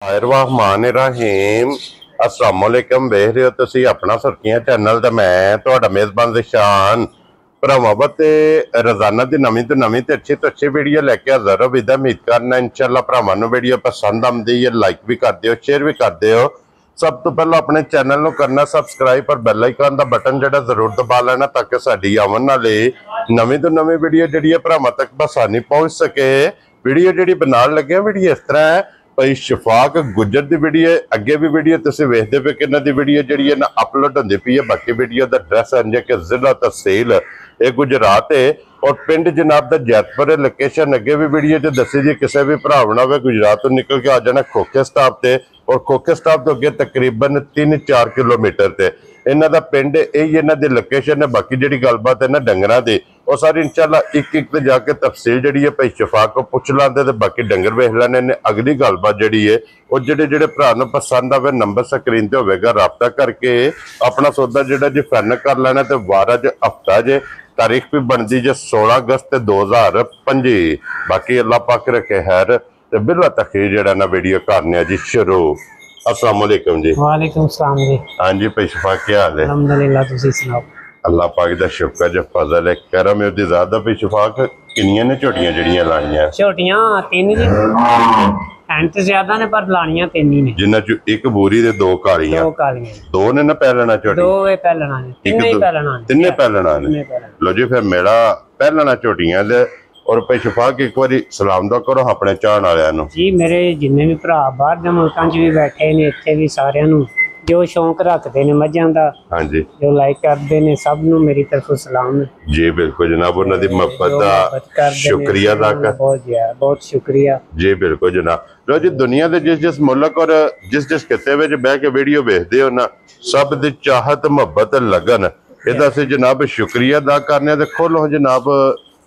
रहमान अस्सलाम वालेकुम। देख रहे हो तुसी अपना सुर्खियां चैनल ते मैं तुहाडा मेजबान जिशान भरावां ते रोजाना की नवीं तो नवीं ते अच्छी वीडियो लेके हाजिर हो। विदा उम्मीद करना इंशाअल्लाह भरावां नूं वीडियो पसंद आउंदी है, लाइक भी कर दिओ, शेयर भी कर दिओ। सब तो पहले अपने चैनल नूं करना सबसक्राइब और बैल आइकन दा बटन जिहड़ा जरूर दबा लेना ताकि साडी आवन वाली नवीं तो नवीं वीडियो जिहड़ी है भरावां तक बसानी पहुंच सके। वीडियो जिहड़ी बनाउण लगे वीडियो इस तरह है भाई शफाक गुजर की वीडियो अगे भी वीडियो तुम वेखते पे कि इन्हों वीडियो जी ना अपलोड होती पई है। बाकी वीडियो का एड्रैस है कि जिला तहसील ये गुजरात है और पिंड जनाब का जैतपुर है। लोकेशन अगे भी वीडियो च दसी जी किसी भी भरावना हो गुजरात तो निकल के आ जाना खोखे स्टाप से और खोखे स्टाप तो अगे तकरीबन 3-4 किलोमीटर से इन्हों का पिंड यही इन्हों की लोकेशन है। बाकी जी गलबात है ना डंगरां की और सारी इंशाअल्लाह एक जाके तफसील जी है भाई शफाक को पुछ लाते तो बाकी डंगर वेख लेने। अगली गलबात जी है वो जेडे भरा पसंद आवे नंबर स्क्रीन पर होगा रबता करके अपना सौदा जो जी फाइनल कर लेना। तो वार च हफ्ता जे तारीख भी बनती जे 16 अगस्त 2025। बाकी अल्लाह पाक रखे खैर तो बिला तखीर जरा ना वीडियो करने जी शुरू। अस्सलाम वालेकुम जी। वालेकुम सलाम जी। हाँ जी भाई शफाक क्या हाल है? अल्हम्दुलिल्लाह तुसी सुनाओ। अल्लाह पाक दा शुक्र जो फजल है करम है उदी ज़्यादा। भाई शफाक किनियां ने झोटियां जड़ियां लानियां? झोटियां 3 जी हैं तो ज्यादा ने पर लानियां 3 ही ने जिन्हां चो एक बोरी दे 2 कालियां। 2 कालियां दो ने ना पहलना झोटी? 2 वे पहलना ने 3 ही पहलना ने। 3 पहलना ने। लो जी फिर मेरा पहलना झोटियां दे और भाई शफाक एक बारी सलाम दा करो अपने चाहण वालियां नूं जी। मेरे जिन्ने भी भरा बाहर दे मुल्कां च भी बैठे ने इत्थे भी सारियां नूं जो शौक रखते ने मझां दा हाँ जी जो लाइक करते ने सब नूं मेरी तरफों सलाम है जी। बिल्कुल जनाब उन्हां दी मोहब्बत दा शुक्रिया अदा कर बहुत शुक्रिया जी। बिल्कुल जनाब। लो जी दुनिया दे जिस मुल्क और जिस खिते विच बह के वीडियो वेखदे हो ना सब दी चाहत मोहब्बत लगन इहदा असीं जनाब शुक्रिया अदा करने। ते खोलो जनाब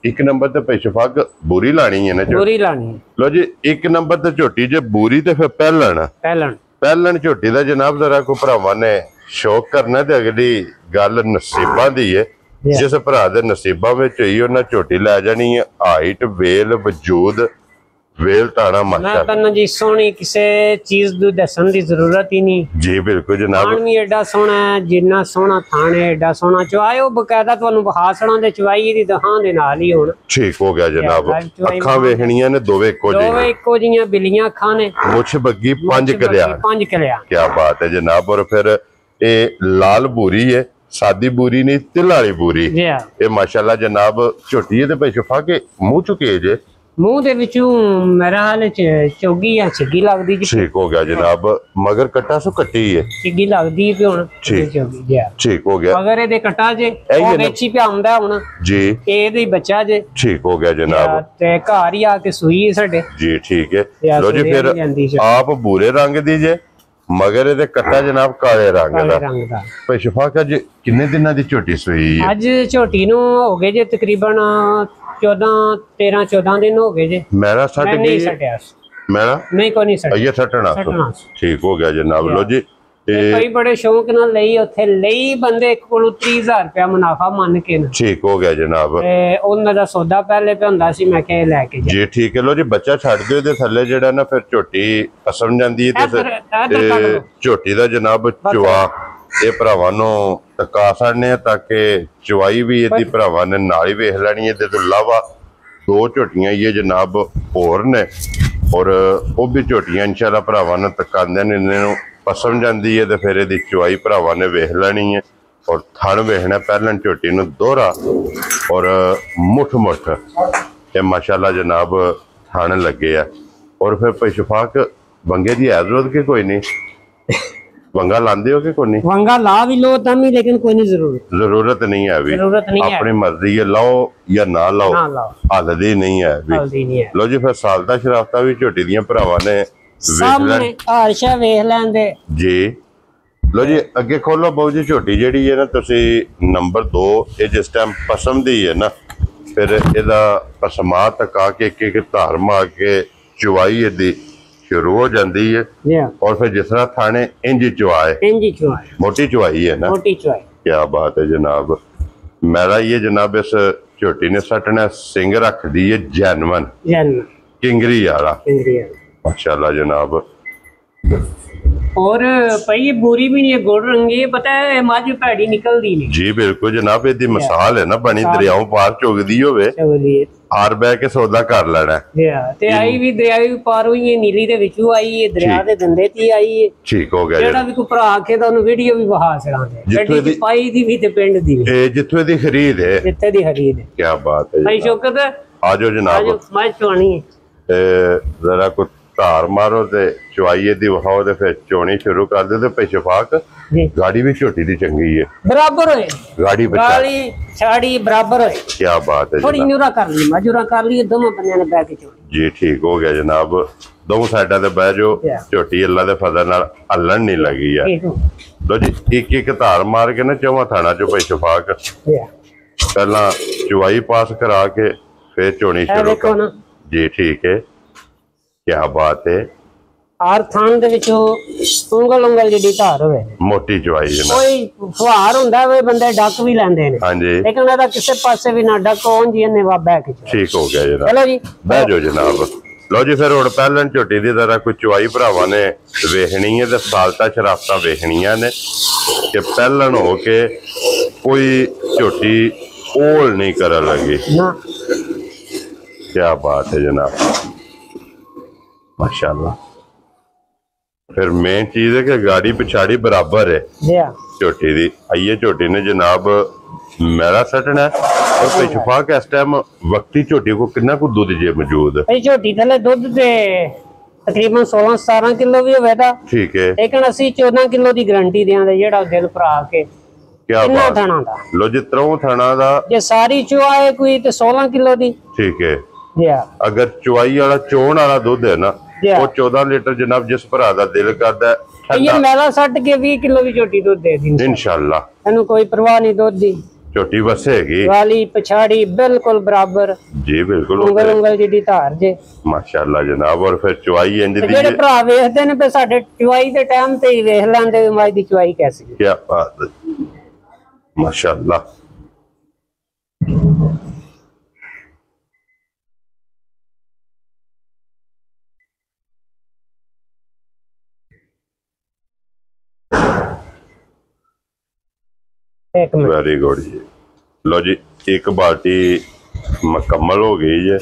एक नंबर ते भाई शफाक बूरी लानी है ना? बूरी लानी है। लो जी एक नंबर ते झोटी जे बूरी ते फिर पहलन झोटी का जनाब जरा को भरावां ने शौक करना ते अगली गल नसीबां दी है। जिस भरा दे नसीबां विच होई उन्हां झोटी लै जानी है। हाइट वेल वजूद वेल ताना माशा मैं जी सोहनी किसी चीज दी दसन दी जरूरत ही नहीं जी। बिल्कुल जनाब थान भी एडा सोहना है जिन्ना सोहना थान है एडा सोहना चवाई बकायदा तुहानू बखा छड़ा ते चवाई दी दहां दे नाल ही हुण ठीक हो गया जनाब। अखां वेखणियां ने दोवे इक्को जिहियां बिल्लियां अखां ने मुछ बग्गी 5 कलिया क्या बात है जनाब। और फिर ये लाल बूरी है सादी बूरी नहीं तिल वाली बूरी ये माशाल्लाह जनाब झोटी है। ते भाई शफाक के मुंह चुके जे मुंह दे विचों मेरा हाल चौगी या छिग्गी लगदी जी। ठीक हो गया जनाब। मगर कट्टा सो कट्टी है छिग्गी लगदी पे हुण ठीक हो गया। मगर एदे कट्टा जे ओ वेची पे आंदा हुण जी एदे बच्चा जे ठीक हो गया जनाब। ते घर ही आके सूई है साडे जी। ठीक है लो जी फिर आप भूरे रंग दी जे मगर ये कट्टा जनाब काले रंग दा। भाई शफाक अज किन्ने दिनां दी झोटी सूई है? अज झोटी नूं हो गए जे तकरीबन 13-14 दिन हो गए जे। मेरा सट गई मेरा नहीं कोई नहीं सट ये सटना ठीक हो गया जनाब। लो जी कई बड़े शौक नाल लई उत्थे लई बंदे कोलों 30,000 रुपया मुनाफा मान के ना ठीक हो गया जनाब। उन्हां दा सौदा पहले पे हुंदा सी मैं कह लेके जी ठीक है। लो जी बच्चा छड्ड दिओ ते थल्ले जेड़ा ना फिर झोटी पसम जांदी है ते झोटी दा जनाब चुआ ये भरावां नूं तका छड्डने ताकि चवाई भी इहदी भरावां ने नाल ही वेख लैनी है। ते इलावा 2 झोटियां ये जनाब होर ने और वो भी झोटियां इंशाअल्लाह भरावां नूं तकांदे ने इन्हां नूं पसम जाती है। तो फिर यदि चुवाई भरावां ने वेख लैनी है और थन वेखना पहलन झोटी नूं दोहरा और मुठ ये माशाल्लाह जनाब थन लगे है। और फिर भाई शफाक वंगे की है जरूरत के कोई नहीं? वंगा लांदे हो कि कोई नहीं? वंगा ला भी लो तम ही लेकिन कोई नहीं जरूरत नहीं है अभी अपनी मर्जी है लाओ या ना लाओ हल्दी नहीं है अभी। लो जी फिर सालता शराफता भी झोटी दियां भरावां ने जी। लो जी अगे खोलो बहु जी झोटी जी है ना तुसी नंबर 2 ये जिस टाइम पसम दी है ना फिर एदा पसमा तका के एक धार मार के चुवाई यदि शुरू हो जाती है और फिर जिस तरह थाने इंजी चुवाए मोटी चुवाई है ना क्या बात है जनाब। मेरा ये जनाब इस झोटी ने सटना सिंह रख दी है जैनवन किंगरी वाला माशाल्लाह जनाब। और भाई बुरी भी नहीं है, गुड़ रंगी है, पता है मझ भैड़ी निकलती नहीं। जी बिल्कुल जनाब, ਇਹਦੀ ਮਿਸਾਲ ਹੈ ਨਾ ਬਣੀ ਦਰਿਆਓਂ ਪਾਰ ਚੁਗਦੀ ਹੋਵੇ ਆਰ ਬਹਿ ਕੇ ਸੌਦਾ ਕਰ ਲੈਣਾ ਤੇ ਆਈ ਵੀ ਦਰਿਆ ਵੀ ਪਾਰ ਹੋਈ ਹੈ, ਨੀਲੀ ਦੇ ਵਿੱਚੋਂ ਆਈ ਹੈ, ਦਰਿਆ ਦੇ ਦੰਦੇ ਤੇ ਆਈ ਹੈ। ਠੀਕ ਹੋ ਗਿਆ। ਜਿਹੜਾ ਵੀ ਕੋਈ ਭਰਾ ਆਖੇ ਤਾਂ ਉਹਨੂੰ ਵੀਡੀਓ ਵੀ ਵਿਖਾ ਸਕਾਂਗੇ, ਗੱਡੀ ਦੀ ਪਾਈ ਦੀ ਵੀ ਤੇ ਪਿੰਡ ਦੀ ਵੀ, ਇਹ ਜਿੱਥੇ ਦੀ ਖਰੀਦ ਹੈ, ਜਿੱਥੇ ਦੀ ਖਰੀਦ ਹੈ। ਕੀ ਬਾਤ ਹੈ ਭਾਈ ਸ਼ੌਕਤ ਆਜੋ ਜਨਾਬ, ਮੈਂ ਚੋਣੀ ਹੈ ਤੇ ਜ਼ਰਾ ਕੋ ਧਾਰ ਮਾਰੋ ਤੇ ਚੁਆਈਏ ਦੀ ਵਿਖਾਓ ਤੇ ਫਿਰ ਚੋਣੀ ਸ਼ੁਰੂ ਕਰ ਦਿਓ। ਤੇ ਪਿਛਫਾਕ ਗਾੜੀ ਵੀ ਝੋਟੀ ਦੀ ਚੰਗੀ ਹੈ, ਬਰਾਬਰ ਹੋਏ ਗਾੜੀ ਗਾਲੀ ਛਾੜੀ ਬਰਾਬਰ ਹੋਏ। ਕੀ ਬਾਤ ਹੈ, ਥੋੜੀ ਨਿਉਰਾ ਕਰ ਲਈ, ਮਜੂਰਾ ਕਰ ਲਈ, ਦੋਵਾਂ ਬੰਦਿਆਂ ਨੇ ਬਹਿ ਕੇ ਚੋਣੀ। ਜੀ ਠੀਕ ਹੋ ਗਿਆ ਜਨਾਬ, ਦੋਵੇਂ ਸਾਈਡਾਂ ਤੇ ਬਹਿ ਜਾਓ, ਝੋਟੀ ਅੱਲਾ ਦੇ ਫਜ਼ਲ ਨਾਲ ਹੱਲਣ ਨਹੀਂ ਲੱਗੀ ਆ। ਲੋ ਜੀ ਇੱਕ ਇੱਕ ਧਾਰ ਮਾਰ ਕੇ ਨਾ ਚੌਵਾਂ ਥਾਣਾ ਚੋਂ ਪਿਛਫਾਕ ਪਹਿਲਾਂ ਚੁਆਈ ਪਾਸ ਕਰਾ ਕੇ ਫਿਰ ਚੋਣੀ ਸ਼ੁਰੂ ਕਰ। ਜੀ ਠੀਕ ਹੈ, क्या बात है। हर थान दे विचों उंगल उंगल जिहड़ी धार होवे, मोटी चवाई है ना, कोई फुहार हुंदा वे बंदे डक भी लैंदे ने। हां जी, लेकिन एदा किसे पासे भी ना डक होन जी ने वा बैठ के। ठीक हो गया जनाब, चलो जी बैठ जाओ जनाब। लो जी फिर हुण पहलन झोटी दी तरह कोई चवाई भरावां ने वेखनी है ते सालता शराफतां वेखणियां ने कि पहलन हो के कोई झोटी ओल नहीं करन लगी ना। क्या बात है जनाब, माशाल्लाह। फिर मेन चीज है कि गाड़ी पिछाड़ी बराबर है झोटी दी। आइए झोटी ने जनाब मैला सटना है और पिछफाक इस टाइम वक्ती झोटी को कितना को दूध जे मौजूद है। झोटी थले दूध ते तकरीबन 16-17 किलो भी होवेगा। ठीक है, लेकिन असि 14 किलो दी गारंटी देंगे जेड़ा दिल भरा के। क्या बात है। लो जी 3 थाना दा जे सारी चुआए कोई ते 16 किलो दी। ठीक है, अगर चुआई वाला चोण वाला दूध है ना वो 14 लीटर जनाब जिस भरा दा दिल करदा ये मैला सट के 20 किलो भी झोटी दूध दे दी इंशाल्लाह। इन्हू कोई परवाह नहीं दूध दी, झोटी वसेगी, वाली पछाड़ी बिल्कुल बराबर। जी बिल्कुल, उंगल उंगल जिहड़ी धार जे माशाल्लाह जनाब। और फिर चुआई इंज दी जेड़े भरा वेखदे ने पे साडे चुआई दे टाइम ते ही वेख लैंदे माई दी चुआई कैसी। क्या बात है, माशाल्लाह। वेरी गुड जी। लो जी एक बाल्टी मुकम्मल हो गई है।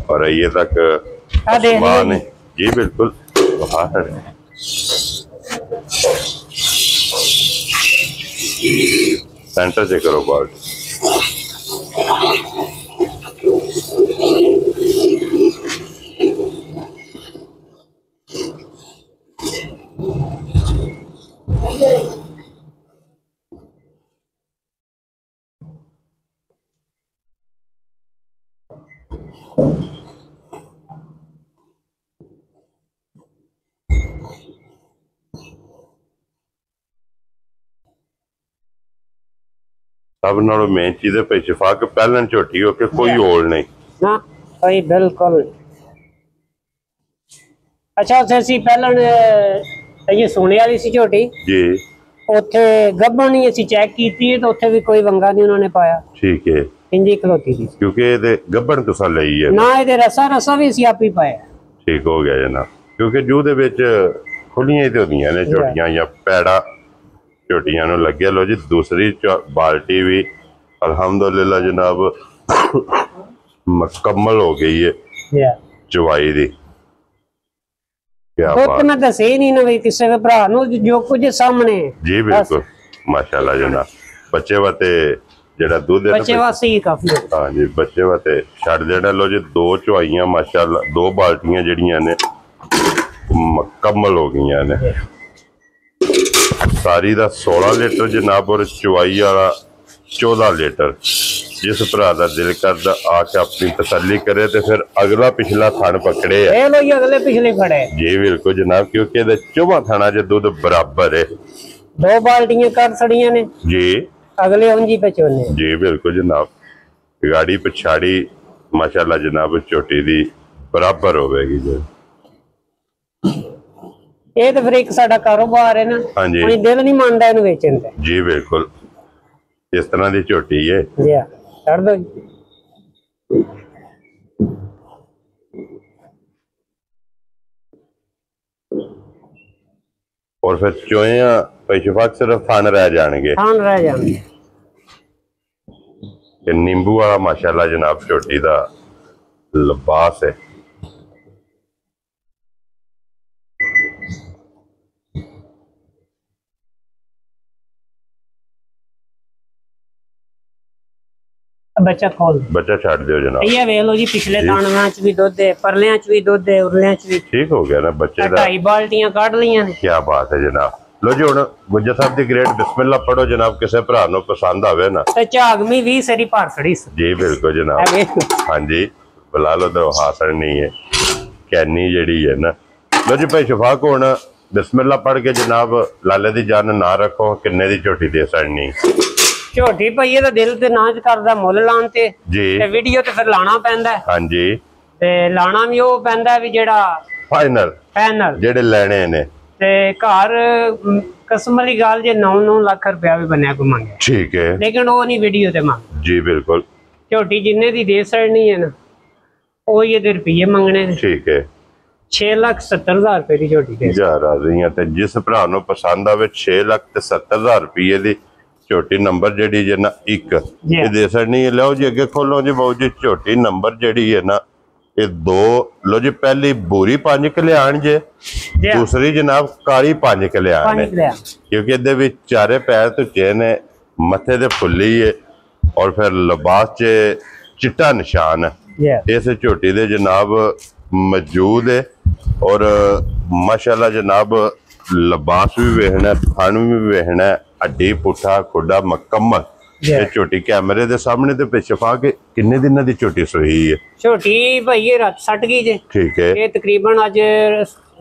और ये तक सामान है जी बिल्कुल बाहर है। सेंटर से करो बाल्टी। सब नालों मेन चीज है पिछफाक पहलन झोटी हो के कोई ओल नहीं ना, कोई बिल्कुल। अच्छा सी पहलन ये सोने वाली सी झोटी जी, ਉੱਥੇ ਗੱਭਣ ਹੀ ਅਸੀਂ ਚੈੱਕ ਕੀਤੀ ਤਾਂ ਉੱਥੇ ਵੀ ਕੋਈ ਵੰਗਾ ਨਹੀਂ ਉਹਨਾਂ ਨੇ ਪਾਇਆ। ਠੀਕ ਹੈ, ਇੰਜੀ ਖਲੋਤੀ ਸੀ ਕਿਉਂਕਿ ਇਹਦੇ ਗੱਭਣ ਤੁਸਾਂ ਲਈ ਹੈ ਨਾ, ਇਹਦੇ ਰਸਾ ਵੀ ਅਸੀਂ ਆਪ ਹੀ ਪਾਇਆ। ਠੀਕ ਹੋ ਗਿਆ ਜਨਾਬ, ਕਿਉਂਕਿ ਜੂ ਦੇ ਵਿੱਚ ਖੁੱਲੀਆਂ ਹੀ ਤੇ ਹੁੰਦੀਆਂ ਨੇ ਝੋਟੀਆਂ ਜਾਂ ਪੈੜਾ ਝੋਟੀਆਂ ਨੂੰ ਲੱਗਿਆ। ਲੋ ਜੀ ਦੂਸਰੀ ਬਾਲਟੀ ਵੀ ਅਲਹਮਦੁਲਿਲਾ ਜਨਾਬ ਮੁਕੰਮਲ ਹੋ ਗਈ ਹੈ ਚਵਾਈ ਦੀ। मैं दसे ही नहीं ना किसी के भरा जो कुछ सामने जी बिल्कुल माशाल्लाह जनाब। बच्चे वास्ते जेड़ा दूध है बच्चे वास्ते ही काफी। हां जी बच्चे वास्ते छड़ देना। लो जी 2 चवाइयां माशाल्लाह 2 बाल्टियां जड़ियां ने मुकम्मल हो गई ने। सारी दा 16 लीटर जनाब और चवाई वाला 14 लीटर। जिस भरा दा दिल करदा आके अपनी तसल्ली करे ते फिर अगला पिछला थान पकड़े है। लो ये अगले पिछले खड़े जी बिल्कुल जनाब, क्योंकि इहदे 24 थाना च दूध बराबर है। 2 बाल्टियां कर छड़ियां ने जी, अगले उंजी पचोने जी बिल्कुल जनाब। गाड़ी पिछाड़ी माशाल्लाह जनाब झोटी दी बराबर होवेगी जी। ये तो फिर एक साडा कारोबार है ना। हां जी, कोई दिल नहीं मानदा इहनू वेचण ते जी बिल्कुल। इस तरह की झोटी है जी, छड़ दो। और फिर चोया पेशफाक सिर्फ थान रह जाएंगे, थान रह जाएंगे। नींबू वाला माशाल्लाह जनाब झोटी का लिबास है। बच्चा खोल बच्चा छाड़ दियो जनाब। ये वेख लो जी पिछले तानवां च भी दुध है, परलियां च भी दुध है, उरलियां च भी। ठीक हो गया ना बच्चे दा। 2.5 बाल्टियां काट लियां ने। क्या बात है जनाब। लो जी हुण गुज्जर साहब दी ग्रेड बिस्मिल्लाह पढ़ो जनाब, किसी भरा नूं पसंद आवे ना ते झागमी 20 सरी भार खड़ी सी। जी बिल्कुल जनाब। हाँ जी बुला लो तो हासन नहीं है कैनी जेड़ी है ना। लो जी भाई शफाक हुण बिस्मिल्लाह पढ़ के जनाब लाले दी जान ना रखो, किन्ने दी झोटी दे सड़नी? झोटी भाई दा दिल ते नाज करदा मुल लाण ते जी, ते वीडियो ते फिर लाना पैंदा। हाँ जी, ते लाना भी ओ पैंदा भी जेड़ा फाइनल जेड़े लेने ने ते घर कसम वाली गाल जे 9-9 लाख रुपया भी बनया को मांगे। ठीक है, लेकिन वो नहीं वीडियो ते मांग। जी बिल्कुल। झोटी जिन्ने दी दे सड़नी है ना वो ये दे रुपये मंगने ने। ठीक है, 6,70,000 रुपए की झोटी दे राजी ते जिस भरा नूं पसंद आवे 6,70,000 रुपये दी झोटी नंबर जेड़ी है ना एक ये दे सड़नी है। लो जी अगे खोलो जी बाबू जी झोटी नंबर जेड़ी है ना ये 2। लो जी पहली भूरी 5 कल्याण जे, दूसरी जनाब काली 5 कल्याण है, क्योंकि इहदे विच चारे पैर धुचे ने, मथे ते फुल्ली है और फिर लिबास च चिट्टा निशान है। इस झोटी दे जनाब मौजूद है और माशाल्लाह जनाब लिबास भी वेखना, थन भी वेखना, हड्डी पुट्ठा खुडा मुकम्मल। ये झोटी कैमरे दे सामने ते पेशफा के किन्ने दिनां दी झोटी सोई है? झोटी भाई ये रात सट गई जे। ठीक है, ये तकरीबन अज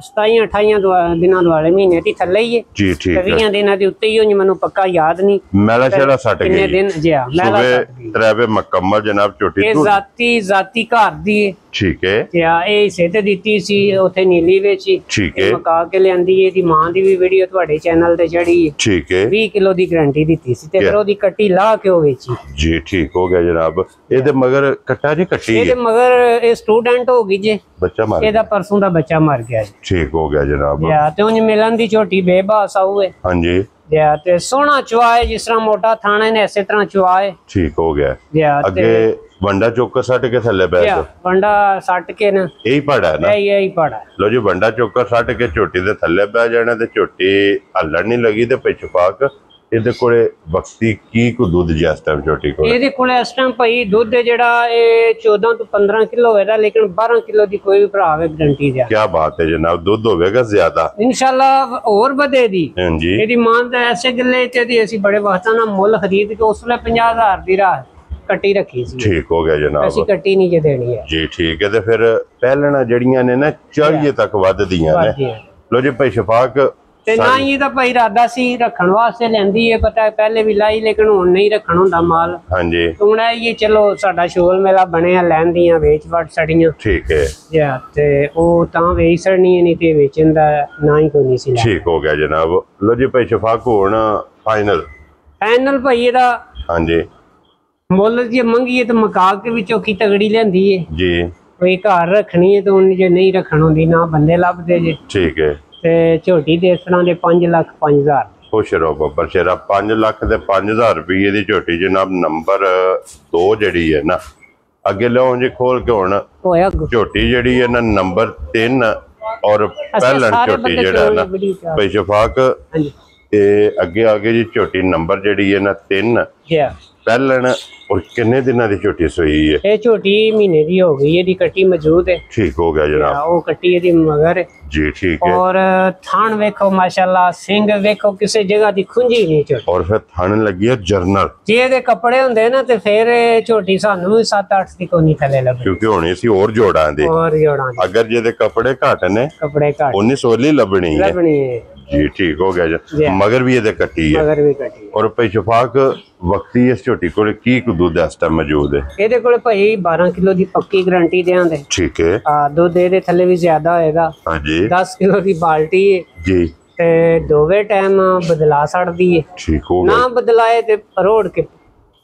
27-28 दिनां दुआले महीने दी थल्ले ही है जी। ठीक है, 20 दिनां दी उत्ते ही होनी, मैनू पक्का याद नहीं। मैला शैला सट गई दिन जी हां मैला सट गई। त्रेवे मुकम्मल जनाब झोटी ये जाती घर दी है। ठीक है, ते ए इसे ते दित्ती सी उथे नीली वेची। ठीक है, मका के लियांदी है। दी मां दी भी वीडियो ਤੁਹਾਡੇ चैनल ते चढ़ी है। ठीक है, 20 किलो दी गारंटी दित्ती सी ते फिर ओदी कट्टी ला के ओ वेची जी। ठीक हो गया जनाब। ਇਹਦੇ मगर कट्टा जी कट्टी है, ਇਹਦੇ मगर ਇਹ स्टूडेंट हो गई जे, बच्चा मर ਇਹਦਾ परसों ਦਾ ਬੱਚਾ ਮਰ ਗਿਆ ਜੀ। ठीक हो गया जनाब। या ਤੇ ਉਂਝ ਮਿਲਣ ਦੀ ਝੋਟੀ ਬੇਬਾਸ ਆਉ ਹੈ। हाँ जी, या ਤੇ ਸੋਹਣਾ ਚੁਆ ਹੈ, ਜਿਸ ਤਰ੍ਹਾਂ ਮੋਟਾ ਥਾਣਾ ਨੇ ਇਸੇ ਤਰ੍ਹਾਂ ਚੁਆ ਹੈ। ठीक हो गया। या अगे वंडा चौकर सट के थले बैठ या वंडा सट के ना यही पड़ा है ना? यही पड़ा। लो जी वंडा चौकर सट के झोटी दे थले बह जाने ते झोटी हल्लण नहीं लगी ते पिछपाक ਇਹਦੇ ਕੋਲੇ ਵਕਤੀ ਕੀ ਕੋ ਦੁੱਧ ਜਿਸ ਟਾਈਮ ਛੋਟੀ ਕੋਲੇ? ਇਹਦੇ ਕੋਲੇ ਇਸ ਟਾਈਮ ਭਾਈ ਦੁੱਧ ਜਿਹੜਾ ਇਹ 14 ਤੋਂ 15 ਕਿਲੋ ਹੋਵੇਗਾ, ਲੇਕਿਨ 12 ਕਿਲੋ ਦੀ ਕੋਈ ਵੀ ਭਰਾ ਹੋਵੇ ਗਰੰਟੀ ਦਿਆ। ਕੀ ਬਾਤ ਹੈ ਜਨਾਬ, ਦੁੱਧ ਹੋਵੇਗਾ ਜ਼ਿਆਦਾ ਇਨਸ਼ਾਅੱਲਾ ਹੋਰ ਵਧੇ ਦੀ। ਹਾਂਜੀ, ਇਹਦੀ ਮਾਂ ਦਾ ਐਸੇ ਗੱਲੇ ਤੇ ਦੀ ਅਸੀਂ ਬੜੇ ਵਾਸਤਾ ਨਾਲ ਮੁੱਲ ਖਰੀਦ ਕੇ ਉਸ ਵੇਲੇ 50,000 ਦੀ ਰਾਹ ਕੱਟੀ ਰੱਖੀ ਸੀ। ਠੀਕ ਹੋ ਗਿਆ ਜਨਾਬ, ਅਸੀਂ ਕੱਟੀ ਨਹੀਂ ਜੇ ਦੇਣੀ ਹੈ ਜੀ। ਠੀਕ ਹੈ, ਤੇ ਫਿਰ ਪਹਿਲਣਾ ਜਿਹੜੀਆਂ ਨੇ ਨਾ 40 ਤੱਕ ਵੱਧਦੀਆਂ ਨੇ। ਲੋ ਜੀ ਭਾਈ ਸ਼ਫਾਕ ਤੇ ਨਾ ਹੀ ਇਹਦਾ ਭਾਈ ਇਰਾਦਾ ਸੀ ਰੱਖਣ ਵਾਸਤੇ ਲੈਂਦੀ ਹੈ, ਪਤਾ ਪਹਿਲੇ ਵੀ ਲਾਈ ਲੇਕਿਨ ਹੁਣ ਨਹੀਂ ਰੱਖਣ ਹੁੰਦਾ ਮਾਲ। ਹਾਂਜੀ, ਹੁਣ ਇਹ ਚਲੋ ਸਾਡਾ ਸ਼ੋਲ ਮੇਲਾ ਬਣਿਆ ਲੈਂਦੀਆਂ ਵੇਚ ਵਟ ਸੜੀਆਂ। ਠੀਕ ਹੈ ਜੀ, ਤੇ ਉਹ ਤਾਂ ਵੇਚ ਸੜਨੀ ਨਹੀਂ ਤੇ ਵੇਚਣ ਦਾ ਨਾ ਹੀ ਕੋਈ ਨਹੀਂ ਸੀ। ਠੀਕ ਹੋ ਗਿਆ ਜਨਾਬ। ਲੋ ਜੀ ਭਾਈ ਸ਼ਫਾਕ ਹੁਣ ਫਾਈਨਲ ਭਾਈ ਇਹਦਾ ਹਾਂਜੀ ਮੁੱਲ ਜੇ ਮੰਗੀਏ ਤਾਂ ਮਕਾ ਕੇ ਵਿੱਚੋਂ ਕੀ ਤਗੜੀ ਲੈਂਦੀ ਹੈ ਜੀ। ਕੋਈ ਘਰ ਰੱਖਣੀ ਹੈ ਤਾਂ ਉਹਨੇ ਜੇ ਨਹੀਂ ਰੱਖਣ ਹੁੰਦੀ ਨਾ ਬੰਦੇ ਲੱਭਦੇ ਜੇ। ਠੀਕ ਹੈ, ਤੇ ਝੋਟੀ ਦੇ ਇਸ ਤਰ੍ਹਾਂ ਦੇ 5,05,000 खुश रहो बब्बर शेरा। 5 लाख ते 5,000 रुपये की झोटी जनाब नंबर 2 जड़ी है ना। अगे लो जी खोल के हुण झोटी जड़ी है ना नंबर 3 और पहलन झोटी जड़ा ना भाई शफाक अगे आगे जी झोटी नंबर जड़ी है ना 3 पहलन और किन्ने दिनों की झोटी सोई है? ये झोटी महीने की हो गई, ये कट्टी मौजूद है। ठीक हो गया जनाब, वो कट्टी ये मगर है जी। ठीक है, और थान वेखो माशाल्लाह, सिंग वेखो किसी जगह की खुंजी नहीं झोटी। और फिर थान लगी है जर्नल। जे दे कपड़े होंदे ना ते फिर झोटी सानू भी 7-8 दी कोनी थले लगे, क्योंकि होनी सी और जोड़ां दी। अगर जे दे कपड़े घट ने कपड़े घट उन्नी सोली लबनी है जी। ठीक हो गया जी। मगर भी ये कट्टी है, मगर भी कट्टी। और भाई शफाक वक्ती इस झोटी को की दूध इस टाइम मौजूद है? ਇਹਦੇ ਕੋਲੇ ਭਾਈ 12 ਕਿਲੋ ਦੀ ਪੱਕੀ ਗਾਰੰਟੀ ਦੇਾਂਦੇ। ठीक है, ਦੁੱਧ ਇਹਦੇ ਥੱਲੇ ਵੀ ਜ਼ਿਆਦਾ ਹੋਏਗਾ। हाँ जी, 10 ਕਿਲੋ ਦੀ ਬਾਲਟੀ ਹੈ जी। ਤੇ ਦੋਵੇਂ ਟਾਈਮ ਬਦਲਾ ਛੱਡਦੀ ਹੈ। ठीक हो गया, ਨਾ ਬਦਲਾਏ ਤੇ ਰੋੜ ਕੇ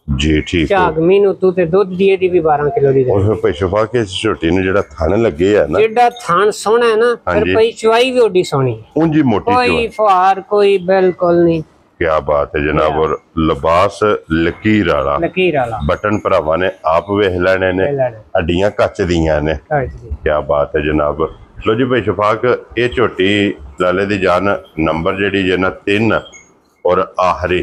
ਜੀ ਠੀਕ ਹੈ ਝਾਗ ਮੀਨੂ ਤੂੰ ਤੇ ਦੁੱਧ ਦੀ ਇਹਦੀ ਵੀ 12 ਕਿਲੋ ਦੀ ਉਹ ਭਾਈ ਸ਼ਫਾਕ ਇਸ ਝੋਟੀ ਨੂੰ ਜਿਹੜਾ ਥਣ ਲੱਗੇ ਆ ਨਾ ਜਿਹੜਾ ਥਣ ਸੋਹਣਾ ਹੈ ਨਾ ਫਿਰ ਭਾਈ ਚਵਾਈ ਵੀ ਓਡੀ ਸੋਹਣੀ ਉਂਜੀ ਮੋਟੀ ਕੋਈ ਫੁਹਾਰ ਕੋਈ ਬਿਲਕੁਲ ਨਹੀਂ। क्या बात है जनाब। और लिबास लकीर वाला बटन भरावां ने आप वेख लेने ने हड्डियां कच दियां ने। क्या बात है जनाब। लो जी भाई शफाक ये झोटी लाले दी जान नंबर जेडी जे ना 3 और आखिरी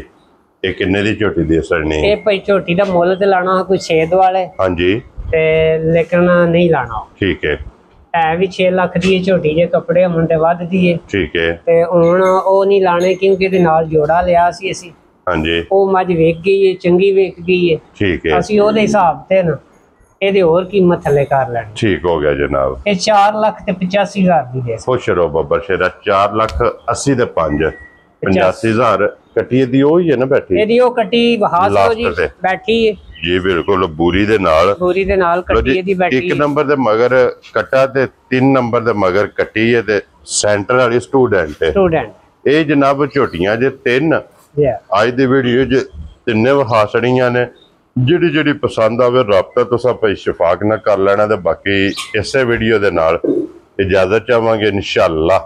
ये किन्ने दी झोटी दे सकनी? ये भाई झोटी दा मुੱਲ ते लाना कोई 6 वाले। हां जी ते लेकिन नहीं लाना। ठीक है है भी 6 ਲੱਖ ਦੀ ਝੋਟੀ ਜੇ ਕੱਪੜੇ ਮੁੰਡੇ ਵੱਧ ਦੀ ਏ। ठीक है ਤੇ ਹੁਣ ਉਹ ਨਹੀਂ ਲਾਣੇ ਕਿਉਂਕਿ ਇਹਦੇ ਨਾਲ ਜੋੜਾ ਲਿਆ ਸੀ ਅਸੀਂ। हाँ जी ਉਹ ਮੱਝ ਵੇਖ ਗਈ ਏ ਚੰਗੀ ਵੇਖ ਗਈ ਏ। ठीक है ਅਸੀਂ ਉਹਦੇ ਹਿਸਾਬ ਤੇ ਨਾ ਇਹਦੇ ਹੋਰ ਕੀਮਤ ਥੱਲੇ ਕਰ ਲੈਣੀ। ठीक हो गया जनाब। ਇਹ 4 ਲੱਖ ਤੇ 85,000 ਦੀ ਦੇ। खुश रहो बब्बर शेरा 4 ਲੱਖ 80 ਦੇ 5 85,000 कटिए दी होई है ना बैठी ਇਹਦੀ ਉਹ ਕੱਟੀ ਬਹਾਸ ਹੋ ਜੀ ਬੈਠੀ ਏ जी बिल्कुल बूरी दे नाल ਕੱਟੀ ਇਹਦੀ ਬੈਠੀ। 1 ਨੰਬਰ ਦੇ ਮਗਰ ਕਟਾ ਤੇ 3 ਨੰਬਰ ਦੇ ਮਗਰ ਕੱਟੀ ਹੈ ਤੇ ਸੈਂਟਰ ਵਾਲੀ ਸਟੂਡੈਂਟ ਇਹ ਜਨਾਬ ਝੋਟੀਆਂ ਜੇ 3 ਅੱਜ ਦੀ ਵੀਡੀਓ ਚ ਤਿੰਨੇ ਵਿਖਾ ਛੜੀਆਂ ਨੇ। ਜਿਹੜੀ ਪਸੰਦ ਆਵੇ ਰਾਬਤਾ ਤੁਸੀਂ ਭਾਈ ਸ਼ਫਾਕ ਨਾਲ ਕਰ ਲੈਣਾ ਤੇ ਬਾਕੀ ਇਸੇ ਵੀਡੀਓ ਦੇ ਨਾਲ ਇਜਾਜ਼ਤ ਚਾਹਾਂਗੇ। ਇਨਸ਼ਾਅੱਲਾ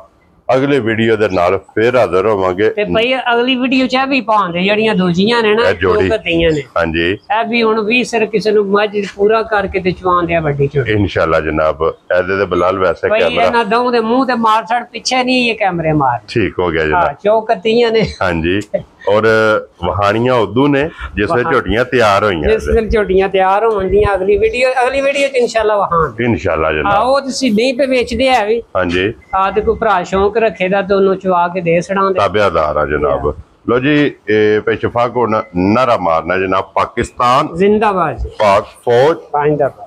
ਅਗਲੇ ਵੀਡੀਓ ਦੇ ਨਾਲ ਫੇਰ ਹਾਜ਼ਰ ਹੋਵਾਂਗੇ ਤੇ ਭਾਈ ਅਗਲੀ ਵੀਡੀਓ ਚ ਵੀ ਪਾਉਂਦੇ ਜਿਹੜੀਆਂ ਦੂਜੀਆਂ ਨੇ ਨਾ ਜੋੜੀ ਕੱਟੀਆਂ ਨੇ। ਹਾਂਜੀ ਇਹ ਵੀ ਹੁਣ ਵੀ ਸਿਰ ਕਿਸੇ ਨੂੰ ਮੱਝ ਪੂਰਾ ਕਰਕੇ ਤੇ ਚਵਾਉਂਦੇ ਆ ਵੱਡੀ ਝੋਟੀ ਇਨਸ਼ਾਅੱਲਾ ਜਨਾਬ। ਇਹਦੇ ਤੇ ਬਲਾਲ ਵੈਸੇ ਭਾਈ ਇਹਨਾਂ ਦੋਵਾਂ ਦੇ ਮੂੰਹ ਤੇ ਮਾਰ ਛੜ ਪਿੱਛੇ ਨਹੀਂ ਇਹ ਕੈਮਰੇ ਮਾਰ। ਠੀਕ ਹੋ ਗਿਆ ਜਨਾਬ। ਚੌਕਤੀਆਂ ਨੇ ਹਾਂਜੀ और वहानियां उदू ने जिससे झोटियां तैयार हुई हैं। जिस झोटियां तैयार होंदियां अगली वीडियो च इंशाल्लाह वहां इंशाल्लाह जनाब। आओ तुसी नहीं पे बेचदे है भी। हां जी आ ते कोई भरा शौक रखे दा दोनों चवा के दे छड़ांदे ताबेदार है जनाब। लो जी पे शफाक नारा मारना जनाब पाकिस्तान जिंदाबाद। पाक फौज जिंदाबाद।